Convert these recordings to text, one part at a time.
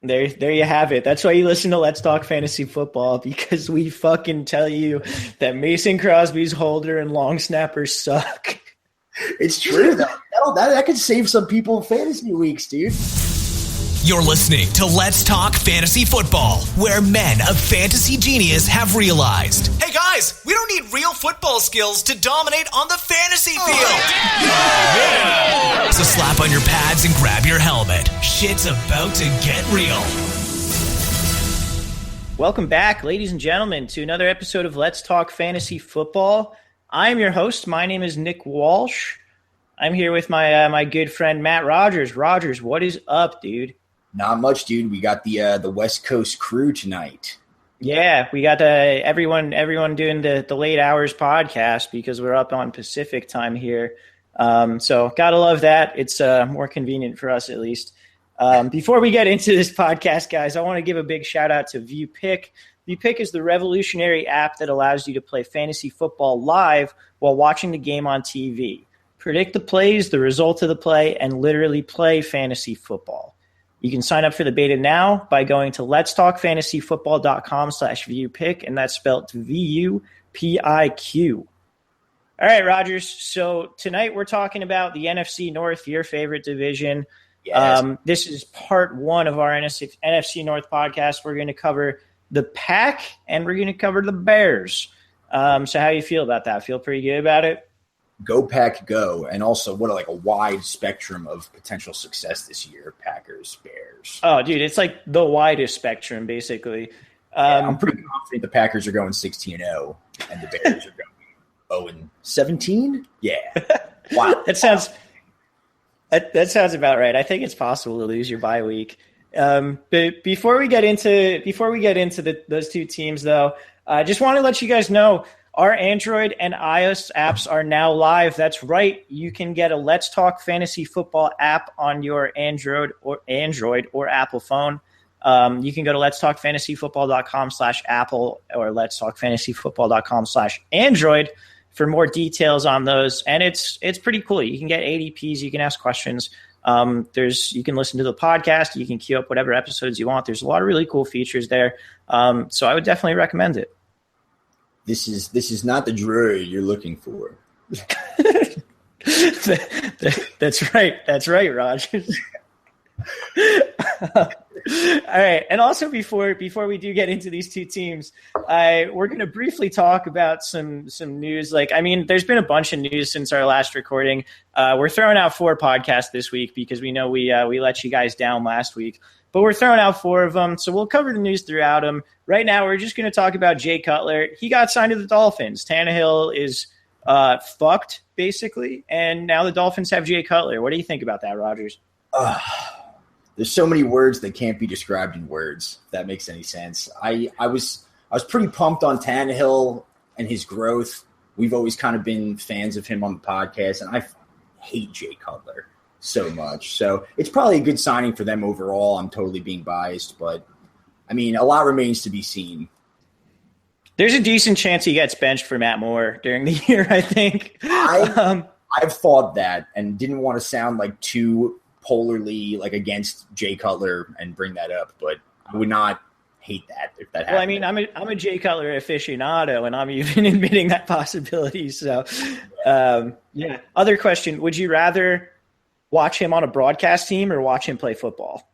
There you have it. That's why you listen to Let's Talk Fantasy Football, because we fucking tell you that Mason Crosby's holder and long snappers suck. It's true, though. No, that could save some people fantasy weeks, dude. You're listening to Let's Talk Fantasy Football, where men of fantasy genius have realized, hey guys, we don't need real football skills to dominate on the fantasy field. Yeah. So slap on your pads and grab your helmet. Shit's about to get real. Welcome back, ladies and gentlemen, to another episode of Let's Talk Fantasy Football. I'm your host. My name is Nick Walsh. I'm here with my good friend Matt Rogers. Rogers, what is up, dude? Not much, dude. We got the West Coast crew tonight. Yeah, we got everyone doing the late hours podcast because we're up on Pacific time here. So gotta love that. It's more convenient for us, at least. Before we get into this podcast, guys, I want to give a big shout out to ViewPick. ViewPick is the revolutionary app that allows you to play fantasy football live while watching the game on TV. Predict the plays, the result of the play, and literally play fantasy football. You can sign up for the beta now by going to letstalkfantasyfootball.com/viewpick, and that's spelled VUPIQ. All right, Rogers. So tonight we're talking about the NFC North, your favorite division. Yes. This is part one of our NFC North podcast. We're going to cover the Pack and we're going to cover the Bears. So how do you feel about that? Feel pretty good about it? Go Pack, go. And also, what a wide spectrum of potential success this year. Packers, Bears. Oh, dude, it's like the widest spectrum, basically. I'm pretty confident the Packers are going 16-0 and the Bears are going 0-17. Yeah. Wow. That sounds about right. I think it's possible to lose your bye week. But before we get into those two teams, though, I just want to let you guys know our Android and iOS apps are now live. That's right. You can get a Let's Talk Fantasy Football app on your Android or Apple phone. You can go to letstalkfantasyfootball.com/Apple or letstalkfantasyfootball.com/Android for more details on those. And it's pretty cool. You can get ADPs. You can ask questions. You can listen to the podcast. You can queue up whatever episodes you want. There's a lot of really cool features there. So I would definitely recommend it. This is not the Drury you're looking for. That's right. That's right, Rogers. All right. And also before we do get into these two teams, we're going to briefly talk about some news. There's been a bunch of news since our last recording. We're throwing out 4 podcasts this week because we know we let you guys down last week. But we're throwing out 4 of them, so we'll cover the news throughout them. Right now, we're just going to talk about Jay Cutler. He got signed to the Dolphins. Tannehill is fucked, basically, and now the Dolphins have Jay Cutler. What do you think about that, Rogers? There's so many words that can't be described in words, if that makes any sense. I was pretty pumped on Tannehill and his growth. We've always kind of been fans of him on the podcast, and I hate Jay Cutler so much. So it's probably a good signing for them overall. I'm totally being biased, but a lot remains to be seen. There's a decent chance he gets benched for Matt Moore during the year, I think. I've thought that and didn't want to sound too polarly against Jay Cutler and bring that up, but I would not hate that if that happened. Well, I'm a Jay Cutler aficionado, and I'm even admitting that possibility. So, yeah. Other question: would you rather watch him on a broadcast team or watch him play football?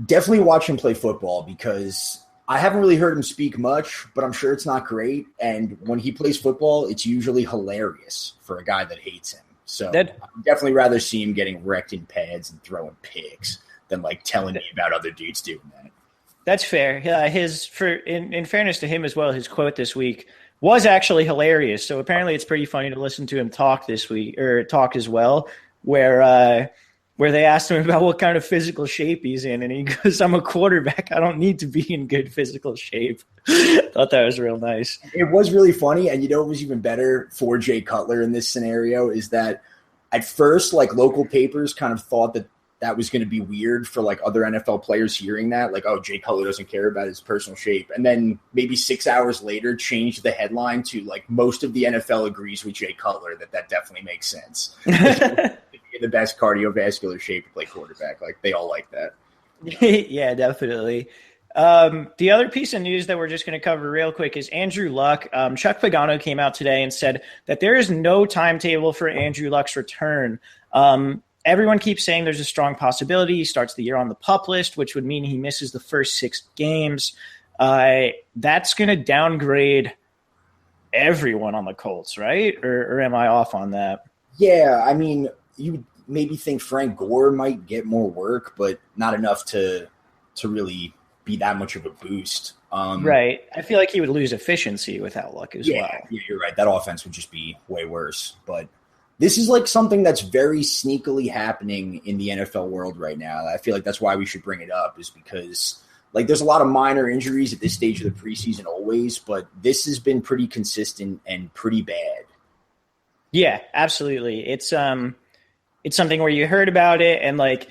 Definitely watch him play football because I haven't really heard him speak much, but I'm sure it's not great. And when he plays football, it's usually hilarious for a guy that hates him. So I'd definitely rather see him getting wrecked in pads and throwing picks than telling me about other dudes doing that. That's fair. In fairness to him as well, his quote this week was actually hilarious. So apparently it's pretty funny to listen to him talk this week, or talk as well, where they asked him about what kind of physical shape he's in, and he goes, "I'm a quarterback. I don't need to be in good physical shape." Thought that was real nice. It was really funny, and what was even better for Jay Cutler in this scenario is that at first, local papers kind of thought that was going to be weird for other NFL players hearing that, oh, Jay Cutler doesn't care about his personal shape, and then maybe 6 hours later changed the headline to most of the NFL agrees with Jay Cutler that definitely makes sense. In the best cardiovascular shape to play quarterback. They all like that. Yeah, definitely. The other piece of news that we're just going to cover real quick is Andrew Luck. Chuck Pagano came out today and said that there is no timetable for Andrew Luck's return. Everyone keeps saying there's a strong possibility he starts the year on the PUP list, which would mean he misses the first 6 games. That's going to downgrade everyone on the Colts, right? Or am I off on that? Yeah, I mean, you maybe think Frank Gore might get more work, but not enough to really be that much of a boost. Right. I feel like he would lose efficiency without Luck as well. Yeah, you're right. That offense would just be way worse. But this is like something that's very sneakily happening in the NFL world right now. I feel like that's why we should bring it up, is because like there's a lot of minor injuries at this stage of the preseason always, but this has been pretty consistent and pretty bad. Yeah, absolutely. It's something where you heard about it and like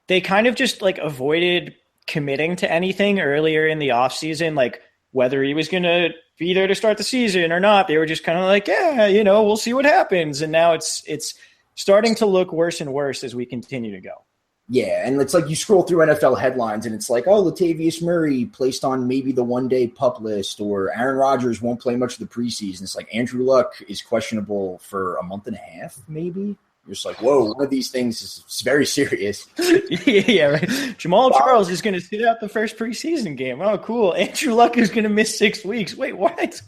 they kind of just like avoided committing to anything earlier in the offseason, like whether he was going to be there to start the season or not. They were just kind of like, yeah, we'll see what happens. And now it's starting to look worse and worse as we continue to go. Yeah, and it's like you scroll through NFL headlines and it's like, oh, Latavius Murray placed on maybe the one-day PUP list, or Aaron Rodgers won't play much of the preseason. It's like Andrew Luck is questionable for a month and a half, maybe. You're just like, whoa, one of these things is very serious. Yeah, right. Jamaal Charles is going to sit out the first preseason game. Oh, cool. Andrew Luck is going to miss 6 weeks. Wait, what?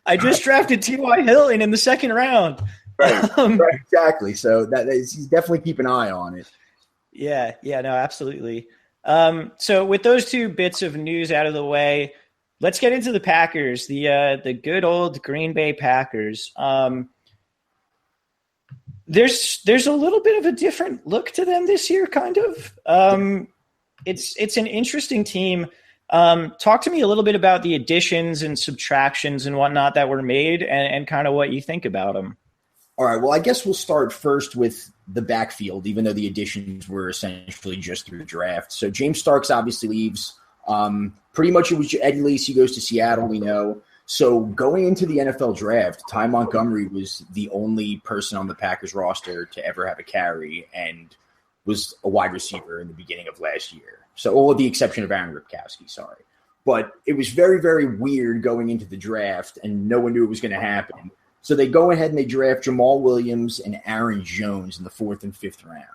I just drafted T.Y. Hilton in the second round. Right, exactly. So he's definitely keep an eye on it. Yeah, no, absolutely. So with those 2 bits of news out of the way, let's get into the Packers, the good old Green Bay Packers. There's a little bit of a different look to them this year, kind of. It's an interesting team. Talk to me a little bit about the additions and subtractions and whatnot that were made and kind of what you think about them. All right, well, I guess we'll start first with the backfield, even though the additions were essentially just through the draft. So James Starks obviously leaves. Pretty much it was Eddie Lacy goes to Seattle, we know. So going into the NFL draft, Ty Montgomery was the only person on the Packers roster to ever have a carry and was a wide receiver in the beginning of last year. So, with the exception of Aaron Ripkowski, sorry. But it was very, very weird going into the draft, and no one knew it was going to happen. So they go ahead and they draft Jamaal Williams and Aaron Jones in the 4th and 5th round.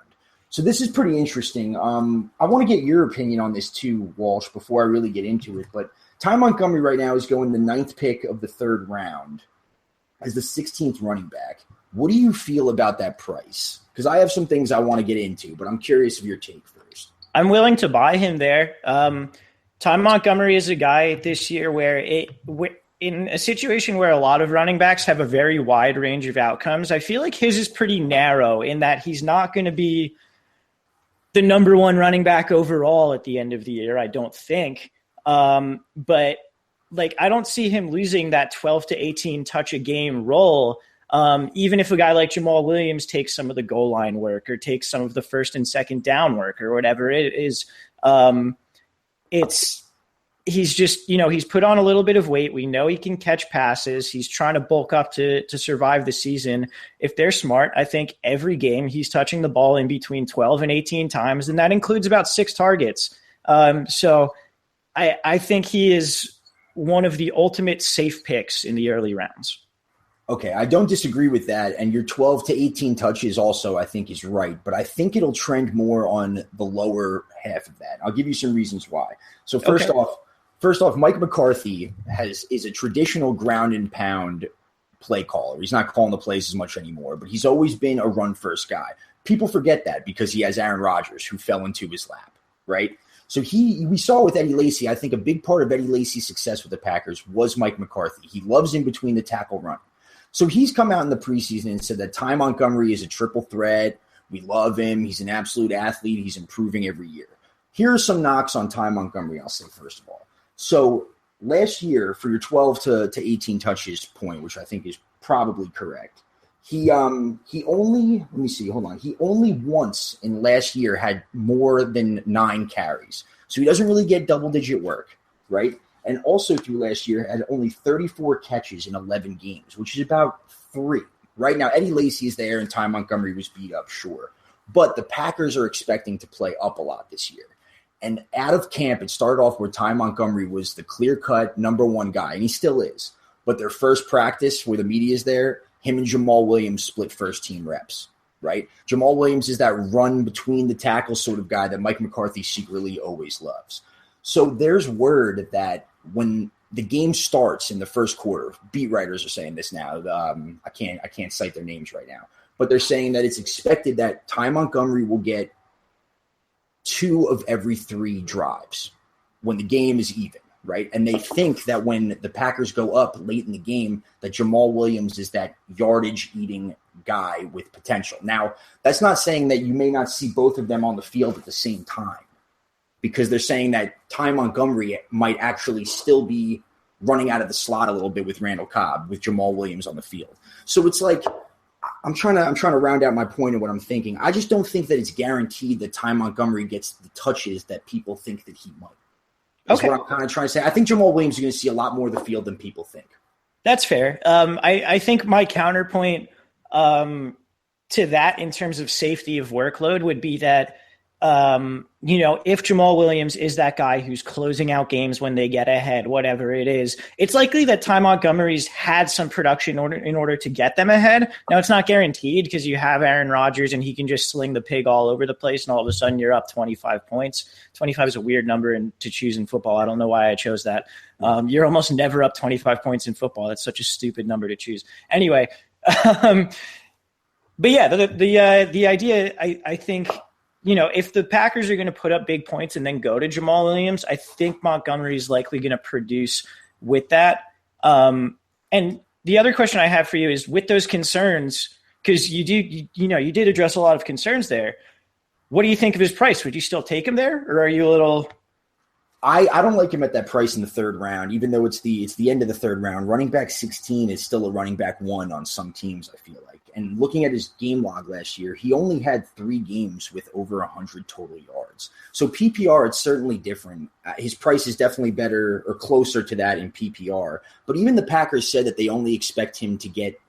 So this is pretty interesting. I want to get your opinion on this too, Walsh, before I really get into it. But Ty Montgomery right now is going the 9th pick of the 3rd round as the 16th running back. What do you feel about that price? Because I have some things I want to get into, but I'm curious of your take first. I'm willing to buy him there. Ty Montgomery is a guy this year where in a situation where a lot of running backs have a very wide range of outcomes, I feel like his is pretty narrow in that he's not going to be the number 1 running back overall at the end of the year, I don't think. But like, I don't see him losing that 12 to 18 touch a game role. Even if a guy like Jamaal Williams takes some of the goal line work or takes some of the 1st and 2nd down work or whatever it is, he's just, he's put on a little bit of weight. We know he can catch passes. He's trying to bulk up to survive the season. If they're smart, I think every game he's touching the ball in between 12 and 18 times, and that includes about 6 targets. So I think he is one of the ultimate safe picks in the early rounds. Okay, I don't disagree with that. And your 12 to 18 touches also, I think, is right. But I think it'll trend more on the lower half of that. I'll give you some reasons why. So first off, Mike McCarthy is a traditional ground and pound play caller. He's not calling the plays as much anymore, but he's always been a run-first guy. People forget that because he has Aaron Rodgers, who fell into his lap, right? So we saw with Eddie Lacy, I think a big part of Eddie Lacy's success with the Packers was Mike McCarthy. He loves in between the tackle run. So he's come out in the preseason and said that Ty Montgomery is a triple threat. We love him. He's an absolute athlete. He's improving every year. Here are some knocks on Ty Montgomery, I'll say first of all. So last year, for your 12 to 18 touches point, which I think is probably correct, he only once in last year had more than 9 carries. So he doesn't really get double-digit work, right? And also through last year had only 34 catches in 11 games, which is about 3. Right now, Eddie Lacy is there and Ty Montgomery was beat up, sure. But the Packers are expecting to play up a lot this year. And out of camp, it started off where Ty Montgomery was the clear-cut number one guy, and he still is. But their first practice where the media is there, him and Jamaal Williams split first-team reps, right? Jamaal Williams is that run between the tackles sort of guy that Mike McCarthy secretly always loves. So there's word that when the game starts in the first quarter, beat writers are saying this now. I can't cite their names right now, but they're saying that it's expected that Ty Montgomery will get 2 of every 3 drives when the game is even, right? And they think that when the Packers go up late in the game, that Jamaal Williams is that yardage-eating guy with potential. Now, that's not saying that you may not see both of them on the field at the same time, because they're saying that Ty Montgomery might actually still be running out of the slot a little bit with Randall Cobb, with Jamaal Williams on the field. So it's like, I'm trying to round out my point of what I'm thinking. I just don't think that it's guaranteed that Ty Montgomery gets the touches that people think that he might. That's what I'm kind of trying to say. I think Jamaal Williams is going to see a lot more of the field than people think. That's fair. I think my counterpoint to that in terms of safety of workload would be that, if Jamaal Williams is that guy who's closing out games when they get ahead, whatever it is, it's likely that Ty Montgomery's had some production in order to get them ahead. Now, it's not guaranteed because you have Aaron Rodgers and he can just sling the pig all over the place, and all of a sudden you're up 25 points. 25 is a weird number to choose in football. I don't know why I chose that. You're almost never up 25 points in football. That's such a stupid number to choose. Anyway, but yeah, the idea, I think – if the Packers are going to put up big points and then go to Jamaal Williams, I think Montgomery is likely going to produce with that. And the other question I have for you is, with those concerns, because you did address a lot of concerns there. What do you think of his price? Would you still take him there, or are you a little? I don't like him at that price in the third round, even though it's the end of the third round. Running back 16 is still a running back 1 on some teams, I feel like. And looking at his game log last year, he only had 3 games with over 100 total yards. So PPR, it's certainly different. His price is definitely better or closer to that in PPR. But even the Packers said that they only expect him to get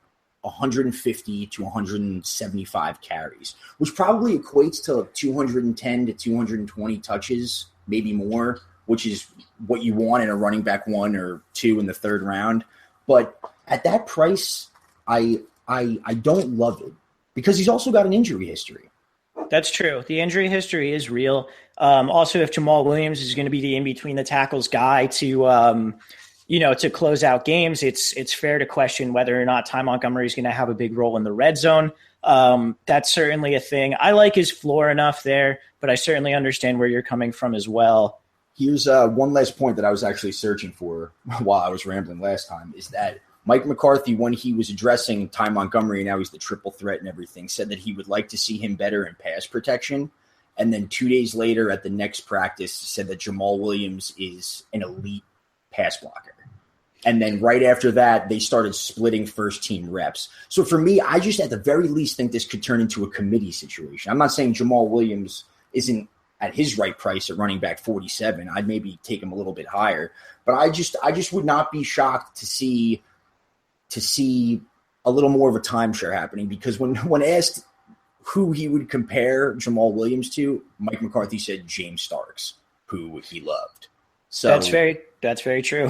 150 to 175 carries, which probably equates to 210 to 220 touches, maybe more, which is what you want in a running back 1 or 2 in the third round. But at that price, I don't love it because he's also got an injury history. That's true. The injury history is real. Also, if Jamaal Williams is going to be the in-between the tackles guy to close out games, it's fair to question whether or not Ty Montgomery is going to have a big role in the red zone. That's certainly a thing. I like his floor enough there, but I certainly understand where you're coming from as well. Here's one last point that I was actually searching for while I was rambling last time, is that Mike McCarthy, when he was addressing Ty Montgomery, and now he's the triple threat and everything, said that he would like to see him better in pass protection. And then 2 days later at the next practice said that Jamaal Williams is an elite pass blocker. And then right after that, they started splitting first-team reps. So for me, I just at the very least think this could turn into a committee situation. I'm not saying Jamaal Williams isn't at his right price at running back 47. I'd maybe take him a little bit higher. But I just would not be shocked to see a little more of a timeshare happening, because when asked who he would compare Jamaal Williams to, Mike McCarthy said James Starks, who he loved. So that's very true.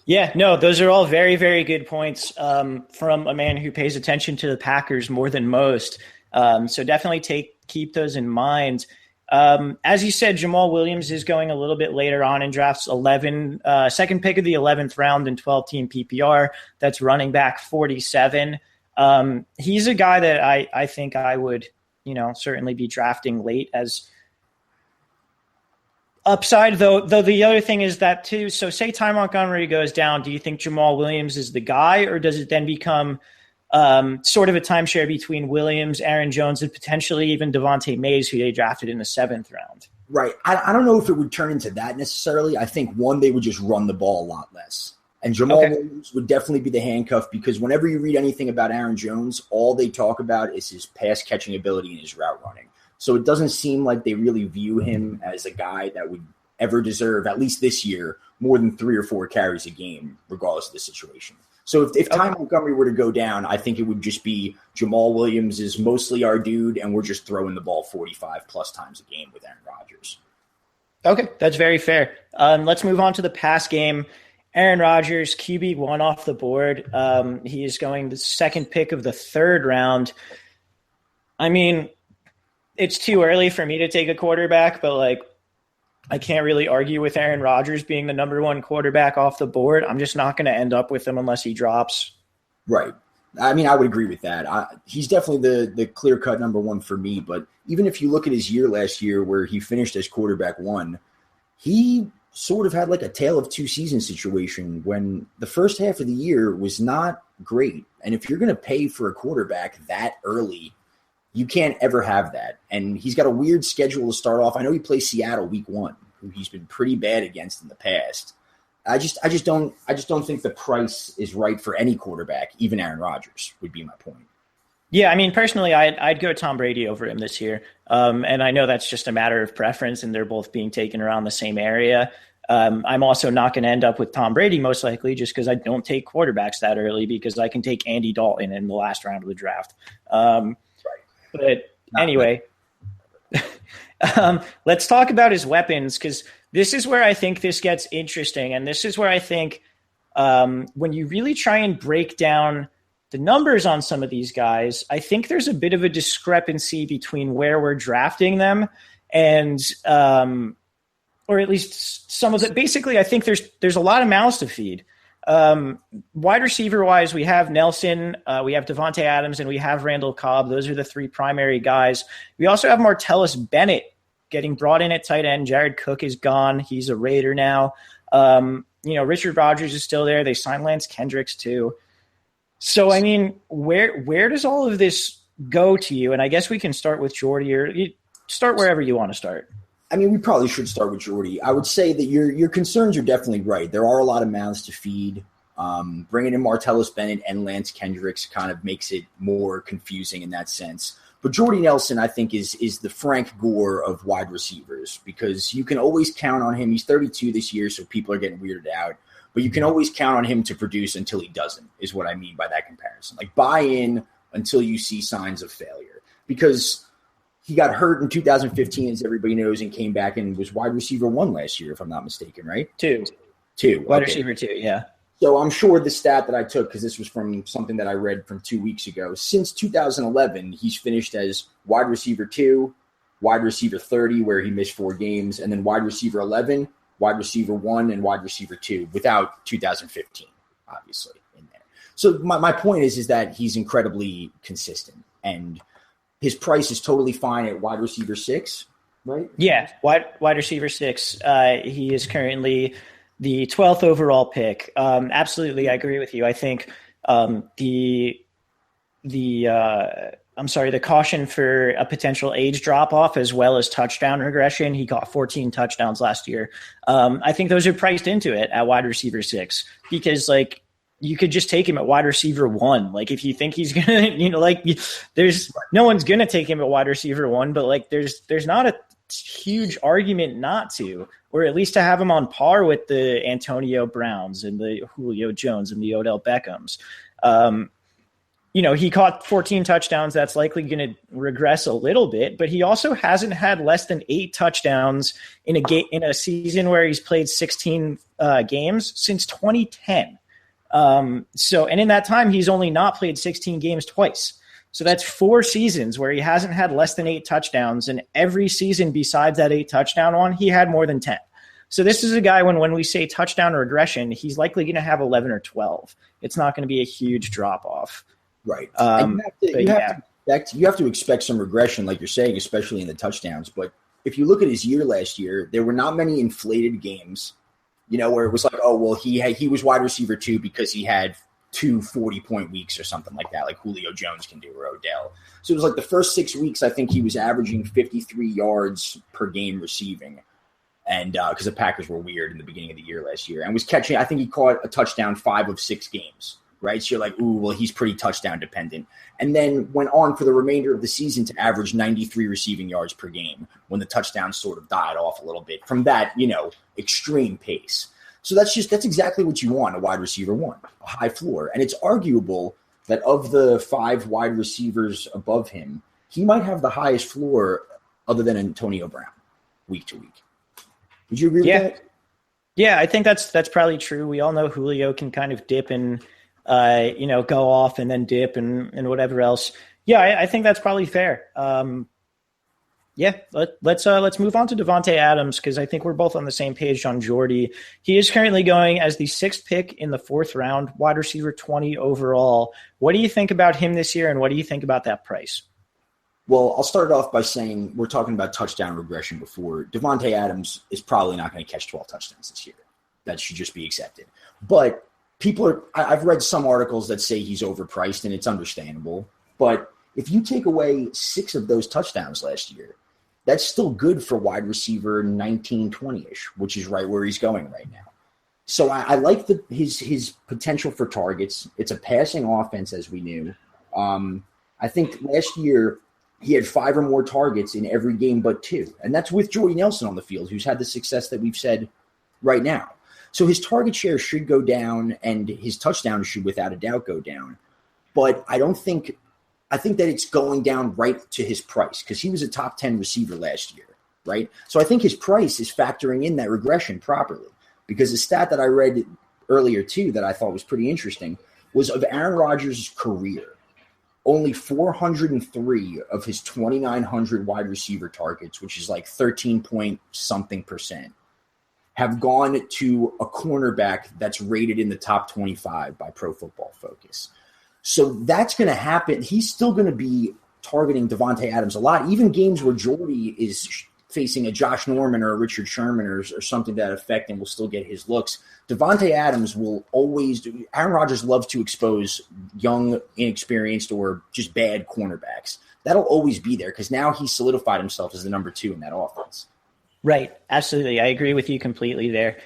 Yeah, no, those are all very, very good points from a man who pays attention to the Packers more than most. So definitely keep those in mind. As you said, Jamaal Williams is going a little bit later on in drafts, second pick of the 11th round in 12-team PPR. That's running back 47. He's a guy that I think I would, certainly be drafting late as upside, though the other thing is that too. So say Ty Montgomery goes down. Do you think Jamaal Williams is the guy, or does it then become sort of a timeshare between Williams, Aaron Jones, and potentially even Davante Mays, who they drafted in the 7th round? Right. I don't know if it would turn into that necessarily. I think, one, they would just run the ball a lot less. And Jamaal Williams would definitely be the handcuff, because whenever you read anything about Aaron Jones, all they talk about is his pass-catching ability and his route running. So it doesn't seem like they really view him as a guy that would ever deserve, at least this year, more than 3 or 4 carries a game, regardless of the situation. So if Ty Montgomery were to go down, I think it would just be Jamaal Williams is mostly our dude, and we're just throwing the ball 45-plus times a game with Aaron Rodgers. Okay, that's very fair. Let's move on to the pass game. Aaron Rodgers, QB1 off the board. He is going the second pick of the third round. I mean, it's too early for me to take a quarterback, but like, I can't really argue with Aaron Rodgers being the number one quarterback off the board. I'm just not going to end up with him unless he drops. Right. I mean, I would agree with that. He's definitely the clear-cut number one for me, but even if you look at his year last year where he finished as quarterback one, he sort of had like a tale of two seasons situation when the first half of the year was not great. And if you're going to pay for a quarterback that early, you can't ever have that. And he's got a weird schedule to start off. I know he plays Seattle week one, who he's been pretty bad against in the past. I just don't think the price is right for any quarterback, even Aaron Rodgers would be my point. Yeah, I mean, personally, I'd go Tom Brady over him this year. And I know that's just a matter of preference, and they're both being taken around the same area. I'm also not going to end up with Tom Brady, most likely, just because I don't take quarterbacks that early, because I can take Andy Dalton in the last round of the draft. But anyway, let's talk about his weapons, because this is where I think this gets interesting. And this is where I think when you really try and break down the numbers on some of these guys, I think there's a bit of a discrepancy between where we're drafting them and or at least some of it. Basically, I think there's a lot of mouths to feed. Wide receiver wise, we have Nelson, we have Davante Adams, and we have Randall Cobb. Those are the three primary guys. We also have Martellus Bennett getting brought in at tight end. Jared Cook is gone. He's a Raider now. Richard Rodgers is still there. They signed Lance Kendricks too. So, I mean, where does all of this go to you? And I guess we can start with Jordy, or you start wherever you want to start. I mean, we probably should start with Jordy. I would say that your concerns are definitely right. There are a lot of mouths to feed. Bringing in Martellus Bennett and Lance Kendricks kind of makes it more confusing in that sense. But Jordy Nelson, I think, is the Frank Gore of wide receivers, because you can always count on him. He's 32 this year, so people are getting weirded out. But you can always count on him to produce until he doesn't, is what I mean by that comparison. Like, buy in until you see signs of failure. Because he got hurt in 2015, as everybody knows, and came back and was wide receiver one last year, if I'm not mistaken, right? Two. Wide receiver two, yeah. So I'm sure the stat that I took, because this was from something that I read from 2 weeks ago, since 2011, he's finished as wide receiver 2, wide receiver 30, where he missed 4 games, and then wide receiver 11, wide receiver 1, and wide receiver 2, without 2015, obviously, in there. So my point is that he's incredibly consistent, and his price is totally fine at wide receiver 6, right? Yeah, wide receiver 6. He is currently the 12th overall pick. Absolutely, I agree with you. I think the caution for a potential age drop-off as well as touchdown regression. He got 14 touchdowns last year. I think those are priced into it at wide receiver 6, because like you could just take him at wide receiver 1. Like if you think he's going to, there's no one's going to take him at wide receiver 1, but like there's not a huge argument not to, or at least to have him on par with the Antonio Browns and the Julio Jones and the Odell Beckhams. He caught 14 touchdowns. That's likely going to regress a little bit, but he also hasn't had less than 8 touchdowns in a season where he's played 16 games since 2010. And in that time, he's only not played 16 games twice. So that's 4 seasons where he hasn't had less than 8 touchdowns. And every season besides that 8 touchdown one, he had more than 10. So this is a guy when we say touchdown regression, he's likely going to have 11 or 12. It's not going to be a huge drop off. Right. You have to expect some regression, like you're saying, especially in the touchdowns. But if you look at his year last year, there were not many inflated games, where it was like, oh, well, he was wide receiver 2 because he had 2 40-point weeks or something like that, like Julio Jones can do, or Odell. So it was like the first 6 weeks, I think he was averaging 53 yards per game receiving. And because the Packers were weird in the beginning of the year last year, and was catching, I think he caught a touchdown 5 of 6 games, right? So you're like, ooh, well, he's pretty touchdown dependent. And then went on for the remainder of the season to average 93 receiving yards per game when the touchdowns sort of died off a little bit from that, extreme pace. So that's exactly what you want, a wide receiver 1, a high floor. And it's arguable that of the 5 wide receivers above him, he might have the highest floor other than Antonio Brown week to week. Would you agree with that? Yeah, I think that's probably true. We all know Julio can kind of dip and go off and then dip and whatever else. Yeah, I think that's probably fair. Let's move on to Davante Adams, because I think we're both on the same page on Jordy. He is currently going as the 6th pick in the 4th round, wide receiver 20 overall. What do you think about him this year, and what do you think about that price? Well, I'll start off by saying we're talking about touchdown regression before. Davante Adams is probably not going to catch 12 touchdowns this year. That should just be accepted. But I've read some articles that say he's overpriced, and it's understandable. But if you take away 6 of those touchdowns last year, that's still good for wide receiver 19, 20-ish, which is right where he's going right now. So I like his potential for targets. It's a passing offense, as we knew. I think last year he had 5 or more targets in every game but 2. And that's with Jordy Nelson on the field, who's had the success that we've said right now. So his target share should go down, and his touchdowns should without a doubt go down. But I think that it's going down right to his price, because he was a top 10 receiver last year, right? So I think his price is factoring in that regression properly, because the stat that I read earlier too that I thought was pretty interesting was of Aaron Rodgers' career. Only 403 of his 2,900 wide receiver targets, which is like 13-point-something%, have gone to a cornerback that's rated in the top 25 by Pro Football Focus. So that's going to happen. He's still going to be targeting Davante Adams a lot, even games where Jordy is facing a Josh Norman or a Richard Sherman or something to that effect, and will still get his looks. Davante Adams will always do. Aaron Rodgers loves to expose young, inexperienced, or just bad cornerbacks. That'll always be there, because now he's solidified himself as the number 2 in that offense. Right. Absolutely. I agree with you completely there.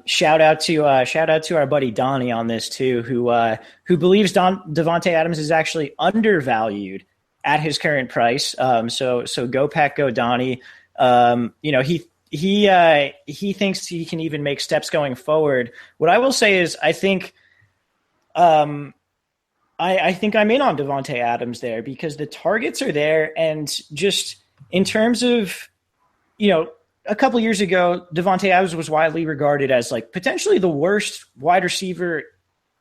Shout out to our buddy Donnie on this too, who believes Davante Adams is actually undervalued at his current price. So go Pack, go Donnie. He thinks he can even make steps going forward. What I will say is, I think I'm in on Davante Adams there, because the targets are there, and just in terms of, a couple years ago, Davante Adams was widely regarded as like potentially the worst wide receiver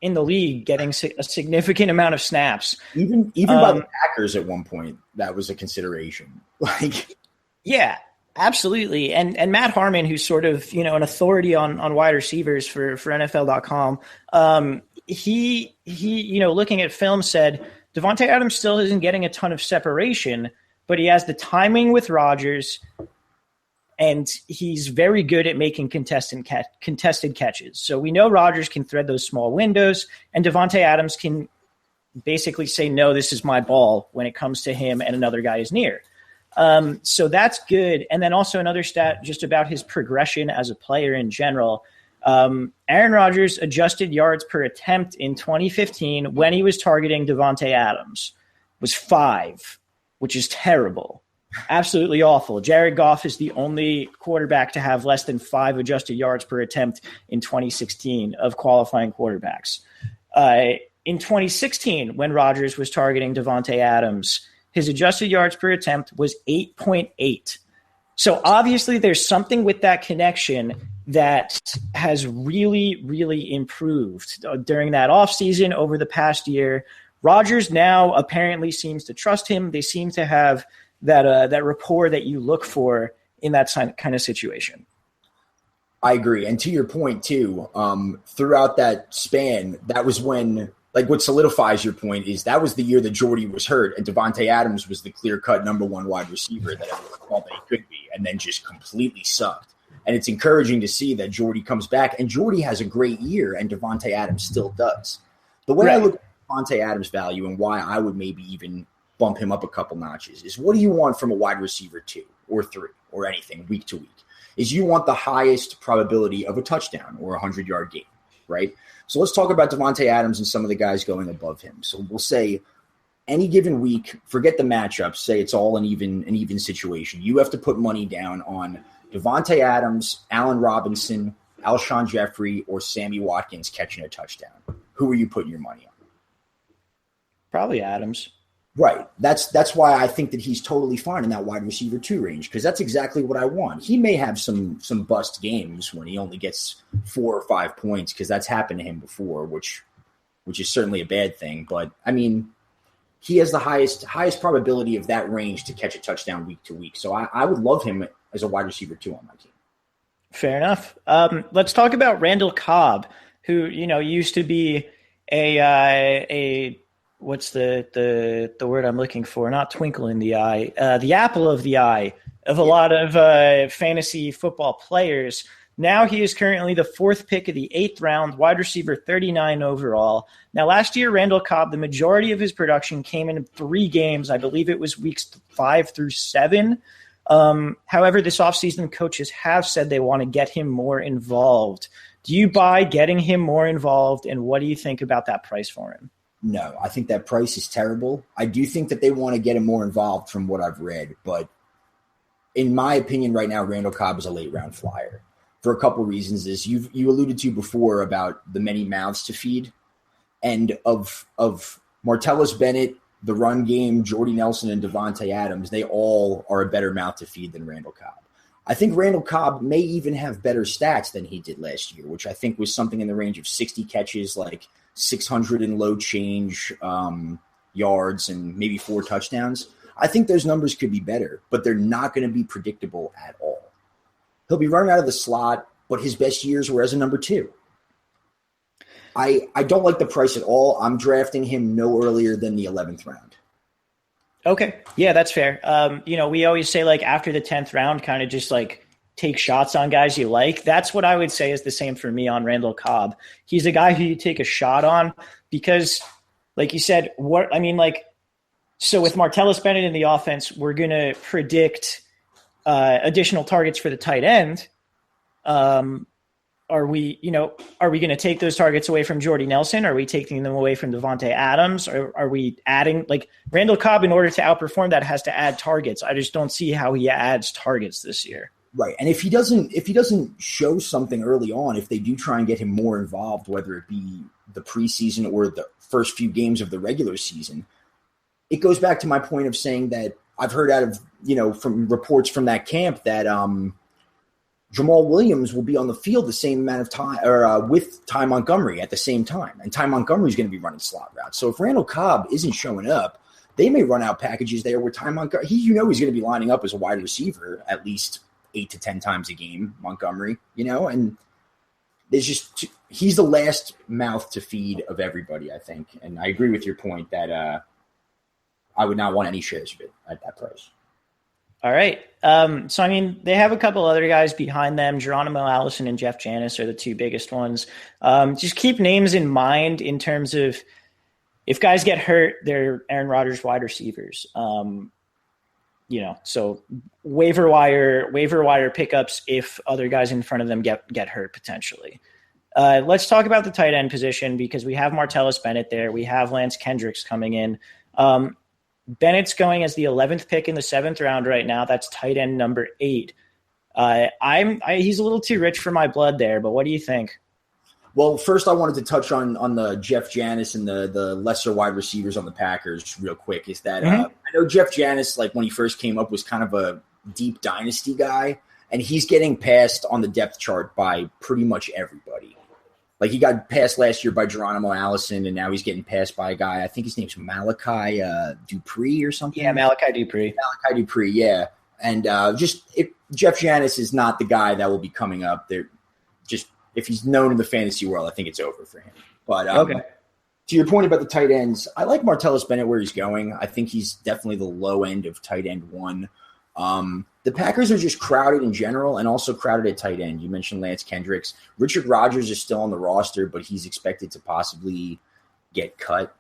in the league, getting a significant amount of snaps. Even by the Packers at one point, that was a consideration. Yeah, absolutely. And Matt Harmon, who's sort of, an authority on wide receivers for NFL.com, he looking at film said Davante Adams still isn't getting a ton of separation, but he has the timing with Rodgers, and he's very good at making contested catches. So we know Rodgers can thread those small windows, and Davante Adams can basically say, no, this is my ball when it comes to him and another guy is near. So that's good. And then also another stat just about his progression as a player in general. Aaron Rodgers' adjusted yards per attempt in 2015 when he was targeting Davante Adams was 5, which is terrible. Absolutely awful. Jared Goff is the only quarterback to have less than 5 adjusted yards per attempt in 2016 of qualifying quarterbacks. In 2016, when Rodgers was targeting Davante Adams, his adjusted yards per attempt was 8.8. So obviously there's something with that connection that has really, really improved during that offseason over the past year. Rodgers now apparently seems to trust him. They seem to have that rapport that you look for in that kind of situation. I agree. And to your point too, throughout that span, that was when, like, what solidifies your point is that was the year that Jordy was hurt and Davante Adams was the clear-cut number 1 wide receiver that everyone thought that he could be, and then just completely sucked. And it's encouraging to see that Jordy comes back, and Jordy has a great year, and Davante Adams still does. The way I look at Davante Adams' value and why I would maybe even bump him up a couple notches is, what do you want from a wide receiver 2 or 3 or anything week to week? Is you want the highest probability of a touchdown or a 100-yard game, right? So let's talk about Davante Adams and some of the guys going above him. So we'll say any given week, forget the matchups, say it's all an even situation. You have to put money down on Davante Adams, Allen Robinson, Alshon Jeffrey, or Sammy Watkins catching a touchdown. Who are you putting your money on? Probably Adams. Right. That's why I think that he's totally fine in that wide receiver 2 range, because that's exactly what I want. He may have some bust games when he only gets 4 or 5 points, because that's happened to him before, which is certainly a bad thing. But I mean, he has the highest probability of that range to catch a touchdown week to week. So I would love him as a wide receiver 2 on my team. Fair enough. Let's talk about Randall Cobb, who used to be a what's the word I'm looking for? Not twinkle in the eye, the apple of the eye of a lot of fantasy football players. Now he is currently the 4th pick of the 8th round, wide receiver 39 overall. Now last year, Randall Cobb, the majority of his production came in 3 games. I believe it was weeks 5 through 7. However, this offseason, coaches have said they want to get him more involved. Do you buy getting him more involved, and what do you think about that price for him? No, I think that price is terrible. I do think that they want to get him more involved from what I've read, but in my opinion right now, Randall Cobb is a late-round flyer for a couple reasons. As you alluded to before about the many mouths to feed, and of Martellus Bennett, the run game, Jordy Nelson, and Davante Adams, they all are a better mouth to feed than Randall Cobb. I think Randall Cobb may even have better stats than he did last year, which I think was something in the range of 60 catches, like 600 and low change yards, and maybe 4 touchdowns. I think those numbers could be better, but they're not going to be predictable at all. He'll be running out of the slot, but his best years were as a number 2. I don't like the price at all. I'm drafting him no earlier than the 11th round. Okay. Yeah, that's fair. We always say, like, after the 10th round, kind of just like take shots on guys you like. That's what I would say is the same for me on Randall Cobb. He's a guy who you take a shot on because, like you said, so with Martellus Bennett in the offense, we're going to predict additional targets for the tight end. Are we going to take those targets away from Jordy Nelson? Are we taking them away from Davante Adams? Or are we adding, like, Randall Cobb, in order to outperform that, has to add targets? I just don't see how he adds targets this year. Right. And if he doesn't show something early on, if they do try and get him more involved, whether it be the preseason or the first few games of the regular season, it goes back to my point of saying that I've heard out of, from reports from that camp that Jamaal Williams will be on the field the same amount of time, or with Ty Montgomery at the same time. And Ty Montgomery is going to be running slot routes. So if Randall Cobb isn't showing up, they may run out packages there where Ty Montgomery, he's going to be lining up as a wide receiver at least 8 to 10 times a game, Montgomery, and he's the last mouth to feed of everybody, I think. And I agree with your point that I would not want any shares of it at that price. All right. They have a couple other guys behind them. Geronimo Allison and Jeff Janis are the 2 biggest ones. Just keep names in mind in terms of if guys get hurt, they're Aaron Rodgers wide receivers. So waiver wire pickups if other guys in front of them get hurt potentially. Let's talk about the tight end position because we have Martellus Bennett there. We have Lance Kendricks coming in. Bennett's going as the 11th pick in the 7th round right now. That's tight end number 8. He's a little too rich for my blood there, but what do you think? Well, first I wanted to touch on the Jeff Janis and the lesser wide receivers on the Packers real quick. Is that I know Jeff Janis, like when he first came up, was kind of a deep dynasty guy, and he's getting passed on the depth chart by pretty much everybody. Like he got passed last year by Geronimo Allison, and now he's getting passed by a guy. I think his name's Malachi Dupree or something. Yeah, Malachi Dupree, yeah. And Jeff Janis is not the guy that will be coming up. If he's known in the fantasy world, I think it's over for him. But okay. To your point about the tight ends, I like Martellus Bennett where he's going. I think he's definitely the low end of tight end 1. The Packers are just crowded in general and also crowded at tight end. You mentioned Lance Kendricks. Richard Rodgers is still on the roster, but he's expected to possibly get cut.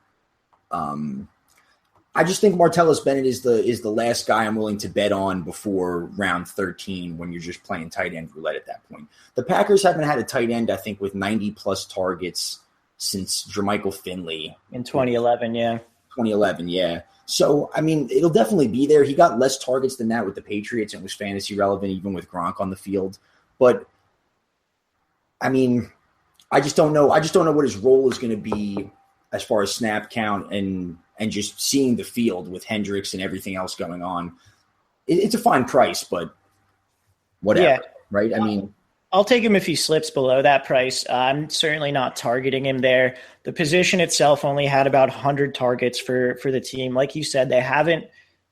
I just think Martellus Bennett is the last guy I'm willing to bet on before round 13 when you're just playing tight end roulette at that point. The Packers haven't had a tight end, I think, with 90-plus targets since Jermichael Finley. In 2011, yeah. 2011, yeah. So, it'll definitely be there. He got less targets than that with the Patriots and was fantasy relevant even with Gronk on the field. But, I just don't know. I just don't know what his role is going to be as far as snap count and just seeing the field with Hendricks and everything else going on. It's a fine price, but whatever, right? I mean, I'll take him if he slips below that price. I'm certainly not targeting him there. The position itself only had about 100 targets for the team. Like you said, they haven't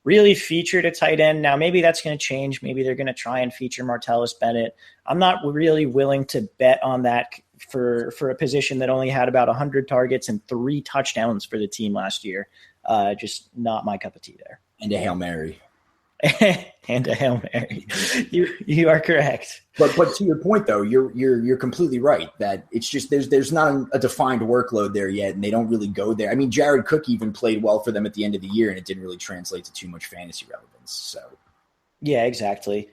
really featured a tight end. Now, maybe that's going to change. Maybe they're going to try and feature Martellus Bennett. I'm not really willing to bet on that for a position that only had about 100 targets and 3 touchdowns for the team last year. Just not my cup of tea there. And a Hail Mary. And a Hail Mary. You are correct. But to your point though, you're completely right that it's just there's not a defined workload there yet, and they don't really go there. I mean, Jared Cook even played well for them at the end of the year, and it didn't really translate to too much fantasy relevance. So yeah, exactly.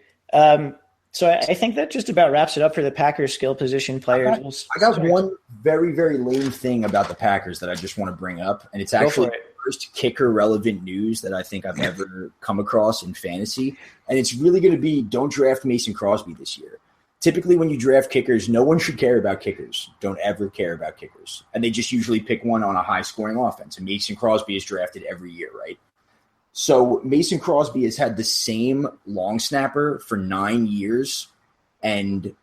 So I think that just about wraps it up for the Packers skill position players. I got one very, very lame thing about the Packers that I just want to bring up, and it's actually the first kicker relevant news that I think I've ever come across in fantasy, and it's really going to be don't draft Mason Crosby this year. Typically when you draft kickers, no one should care about kickers. Don't ever care about kickers. And they just usually pick one on a high-scoring offense, and Mason Crosby is drafted every year, right? So Mason Crosby has had the same long snapper for 9 years and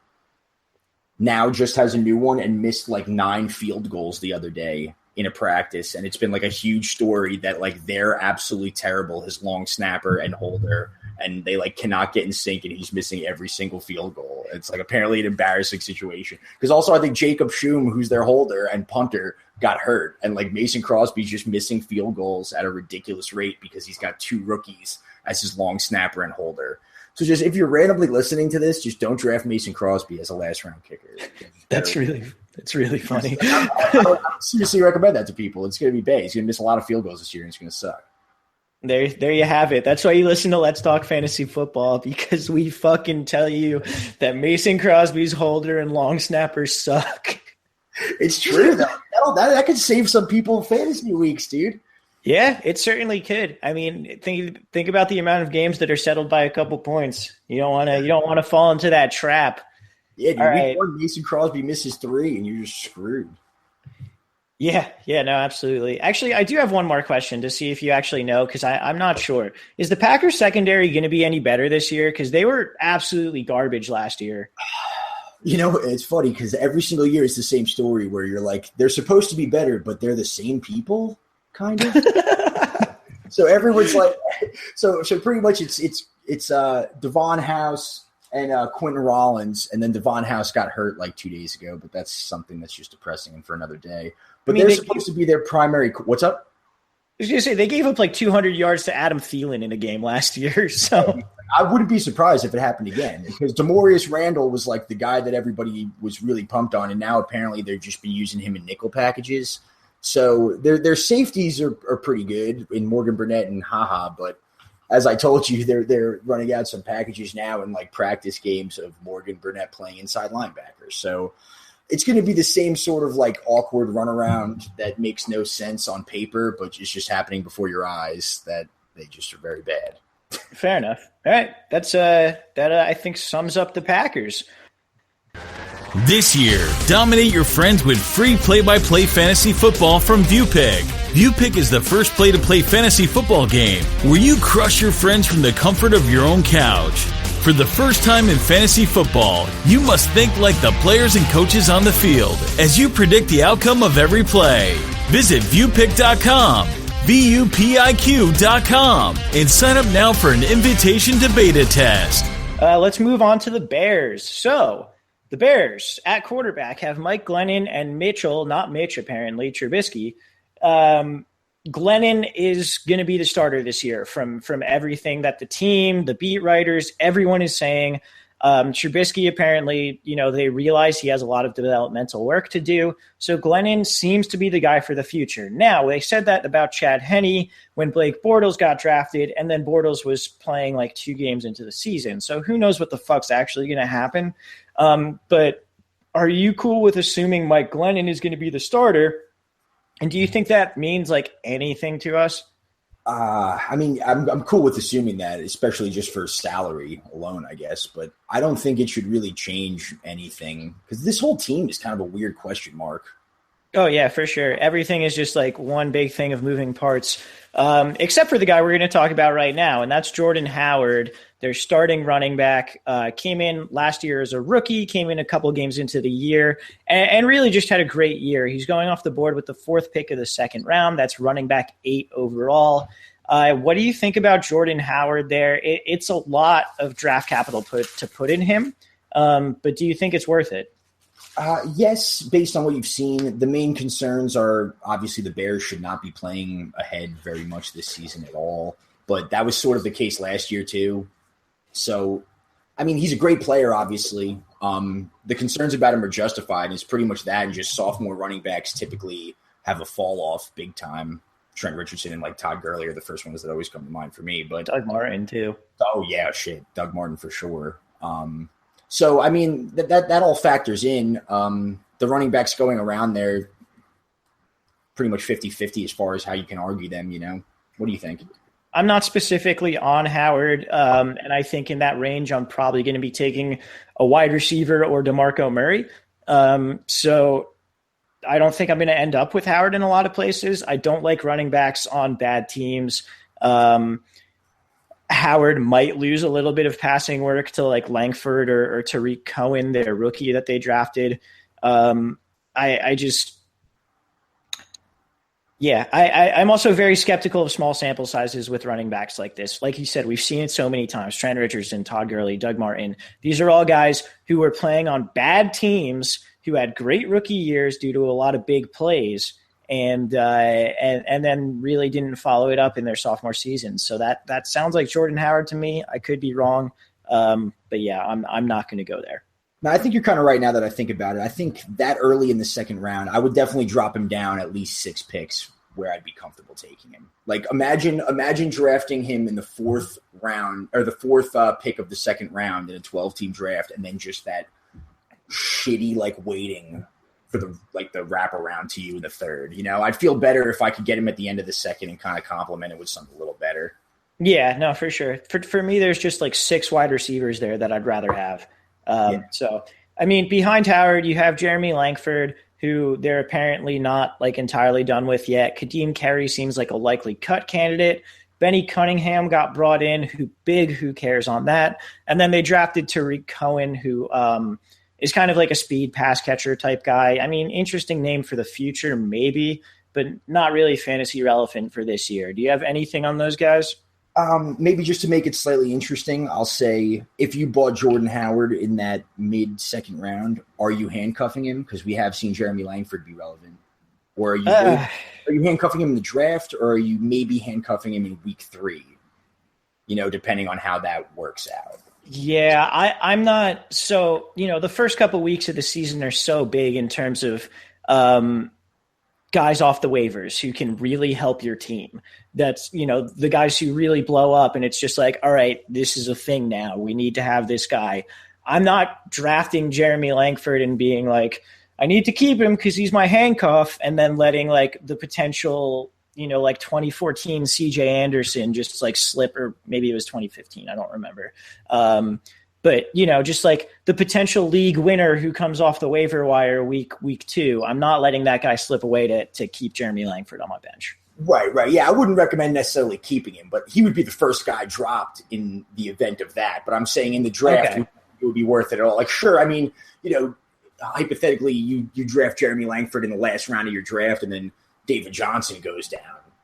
now just has a new one and missed like 9 field goals the other day in a practice. And it's been like a huge story that like they're absolutely terrible, his long snapper and holder, and they like cannot get in sync and he's missing every single field goal. It's like apparently an embarrassing situation. Because also I think Jacob Schum, who's their holder and punter, got hurt. And like Mason Crosby's just missing field goals at a ridiculous rate because he's got 2 rookies as his long snapper and holder. So just if you're randomly listening to this, just don't draft Mason Crosby as a last round kicker. That's really funny. I seriously recommend that to people. It's going to be bad. He's going to miss a lot of field goals this year, and it's going to suck. There you have it. That's why you listen to Let's Talk Fantasy Football, because we fucking tell you that Mason Crosby's holder and long snappers suck. It's true, though. That could save some people fantasy weeks, dude. Yeah, it certainly could. I mean, think about the amount of games that are settled by a couple points. You don't want to fall into that trap. Yeah, dude, week 1, Mason Crosby misses 3, and you're just screwed. Yeah, no, absolutely. Actually, I do have one more question to see if you actually know, because I'm not sure. Is the Packers secondary going to be any better this year? Because they were absolutely garbage last year. You know, it's funny because every single year it's the same story where you're like, they're supposed to be better, but they're the same people, kind of. So everyone's like, so pretty much it's Devon House and Quentin Rollins, and then Devon House got hurt like 2 days ago, but that's something that's just depressing and for another day. But they're supposed to be their primary. What's up? I was going to say, they gave up like 200 yards to Adam Thielen in a game last year. So I wouldn't be surprised if it happened again, because Demarius Randall was like the guy that everybody was really pumped on. And now apparently they've just been using him in nickel packages. So their safeties are pretty good in Morgan Burnett and Haha. But as I told you, they're running out some packages now in like practice games of Morgan Burnett playing inside linebacker. So it's going to be the same sort of like awkward runaround that makes no sense on paper, but it's just happening before your eyes that they just are very bad. Fair enough. All right. That I think sums up the Packers. This year, dominate your friends with free play-by-play fantasy football from ViewPick. ViewPick is the first play-to-play fantasy football game where you crush your friends from the comfort of your own couch. For the first time in fantasy football, you must think like the players and coaches on the field as you predict the outcome of every play. Visit viewpick.com, VUPIQ.com, and sign up now for an invitation to beta test. Let's move on to the Bears. So, the Bears at quarterback have Mike Glennon and Mitchell, not Mitch apparently, Trubisky. Glennon is going to be the starter this year from everything that the team, the beat writers, everyone is saying. Trubisky apparently, they realize he has a lot of developmental work to do. So Glennon seems to be the guy for the future. Now, they said that about Chad Henne when Blake Bortles got drafted, and then Bortles was playing like 2 games into the season. So who knows what the fuck's actually going to happen. But are you cool with assuming Mike Glennon is going to be the starter? And do you think that means like anything to us? I mean, I'm cool with assuming that, especially just for salary alone, I guess. But I don't think it should really change anything because this whole team is kind of a weird question mark. Oh, yeah, for sure. Everything is just like one big thing of moving parts, except for the guy we're going to talk about right now, and that's Jordan Howard. Their starting running back came in last year as a rookie, came in a couple games into the year, and really just had a great year. He's going off the board with the 4th pick of the 2nd round. That's running back 8 overall. What do you think about Jordan Howard there? It's a lot of draft capital to put in him, but do you think it's worth it? Yes, based on what you've seen. The main concerns are obviously the Bears should not be playing ahead very much this season at all, but that was sort of the case last year too. So, I mean, he's a great player, obviously. The concerns about him are justified, and it's pretty much that, and just sophomore running backs typically have a fall off big time. Trent Richardson and like Todd Gurley are the first ones that always come to mind for me. But Doug Martin too. Oh yeah, shit, Doug Martin for sure. So, I mean, that all factors in. The running backs going around there pretty much 50-50 as far as how you can argue them, you know? What do you think? I'm not specifically on Howard, and I think in that range I'm probably going to be taking a wide receiver or DeMarco Murray. So I don't think I'm going to end up with Howard in a lot of places. I don't like running backs on bad teams. Howard might lose a little bit of passing work to like Langford or Tariq Cohen, their rookie that they drafted. I'm also very skeptical of small sample sizes with running backs like this. Like you said, we've seen it so many times. Trent Richardson, Todd Gurley, Doug Martin. These are all guys who were playing on bad teams who had great rookie years due to a lot of big plays. And then really didn't follow it up in their sophomore season. So that sounds like Jordan Howard to me. I could be wrong, but yeah, I'm not going to go there. Now, I think you're kind of right now that I think about it. I think that early in the 2nd round, I would definitely drop him down at least 6 picks where I'd be comfortable taking him. Like imagine drafting him in the 4th round or the 4th pick of the 2nd round in a 12-team draft, and then just that shitty like waiting for the wraparound to you in the 3rd. You know, I'd feel better if I could get him at the end of the 2nd and kind of complement it with something a little better. Yeah, no, for sure. For me, there's just like 6 wide receivers there that I'd rather have. So, I mean, behind Howard, you have Jeremy Langford, who they're apparently not like entirely done with yet. Kadeem Carey seems like a likely cut candidate. Benny Cunningham got brought in, who cares on that? And then they drafted Tariq Cohen, who is kind of like a speed pass catcher type guy. I mean, interesting name for the future, maybe, but not really fantasy relevant for this year. Do you have anything on those guys? Maybe just to make it slightly interesting, I'll say if you bought Jordan Howard in that mid-2nd round, are you handcuffing him? Because we have seen Jeremy Langford be relevant. Or are you handcuffing him in the draft, or are you maybe handcuffing him in week 3? You know, depending on how that works out. Yeah, I'm not. So, you know, the first couple weeks of the season are so big in terms of guys off the waivers who can really help your team. That's, you know, the guys who really blow up, and it's just like, all right, this is a thing now. We need to have this guy. I'm not drafting Jeremy Langford and being like, I need to keep him because he's my handcuff, and then letting like the potential, you know, like 2014 CJ Anderson just like slip, or maybe it was 2015. I don't remember. But, you know, just like the potential league winner who comes off the waiver wire week 2, I'm not letting that guy slip away to keep Jeremy Langford on my bench. Right. Yeah, I wouldn't recommend necessarily keeping him, but he would be the first guy dropped in the event of that. But I'm saying in the draft, okay, it would be worth it at all. Like, sure, I mean, you know, hypothetically, you draft Jeremy Langford in the last round of your draft, and then David Johnson goes down.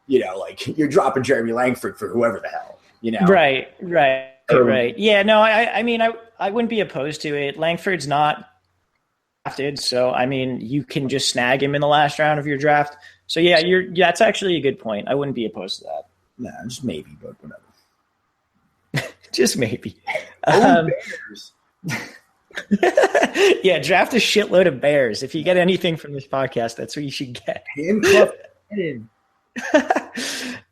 You know, like you're dropping Jeremy Langford for whoever the hell, you know? Right. Yeah, no, I mean, I wouldn't be opposed to it. Langford's not drafted, so, I mean, you can just snag him in the last round of your draft. So, yeah, that's actually a good point. I wouldn't be opposed to that. No, just maybe, but whatever. Just maybe. Bears. Yeah, draft a shitload of Bears. If you get anything from this podcast, that's what you should get.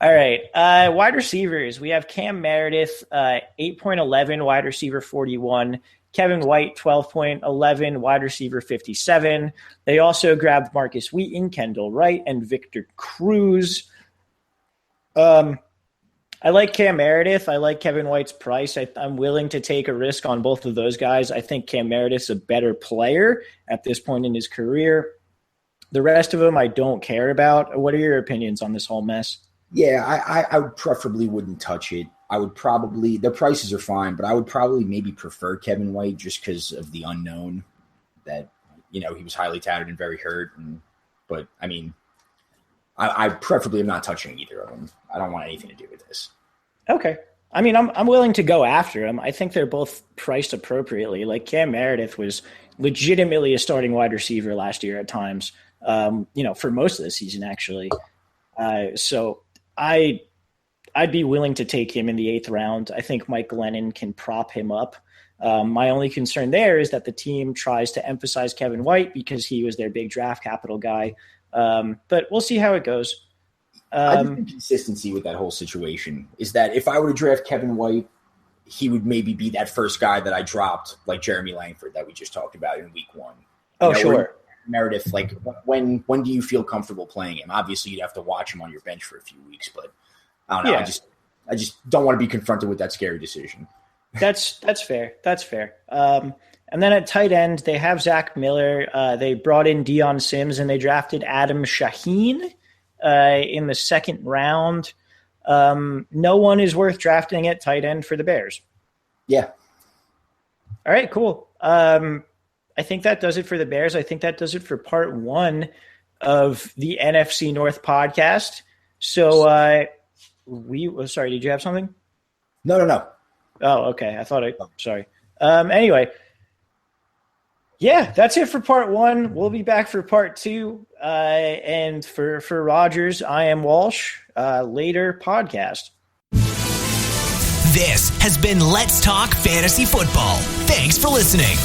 All right. Wide receivers. We have Cam Meredith, 8.11, wide receiver 41. Kevin White, 12.11, wide receiver 57. They also grabbed Marcus Wheaton, Kendall Wright, and Victor Cruz. I like Cam Meredith. I like Kevin White's price. I'm willing to take a risk on both of those guys. I think Cam Meredith's a better player at this point in his career. The rest of them I don't care about. What are your opinions on this whole mess? Yeah, I preferably wouldn't touch it. I would probably – the prices are fine, but I would probably maybe prefer Kevin White just because of the unknown that, he was highly touted and very hurt. But, I mean, I preferably am not touching either of them. I don't want anything to do with this. Okay. I mean, I'm willing to go after them. I think they're both priced appropriately. Like Cam Meredith was legitimately a starting wide receiver last year at times, for most of the season, actually. So I'd be willing to take him in the 8th round. I think Mike Glennon can prop him up. My only concern there is that the team tries to emphasize Kevin White because he was their big draft capital guy. But we'll see how it goes. I think the consistency with that whole situation is that if I were to draft Kevin White, he would maybe be that first guy that I dropped, like Jeremy Langford that we just talked about in week 1. Sure. Meredith, like when do you feel comfortable playing him? Obviously, you'd have to watch him on your bench for a few weeks, but I don't know. Yeah. I just don't want to be confronted with that scary decision. That's fair. That's fair. And then at tight end, they have Zach Miller. They brought in Deion Sims, and they drafted Adam Shaheen in the 2nd round. No one is worth drafting at tight end for the Bears. Yeah. All right, cool. I think that does it for the Bears. I think that does it for part 1 of the NFC North podcast. So sorry, did you have something? No. Oh, okay. Sorry. Anyway, yeah, that's it for part 1. We'll be back for part 2. And for Rogers, I am Walsh. Later podcast. This has been Let's Talk Fantasy Football. Thanks for listening.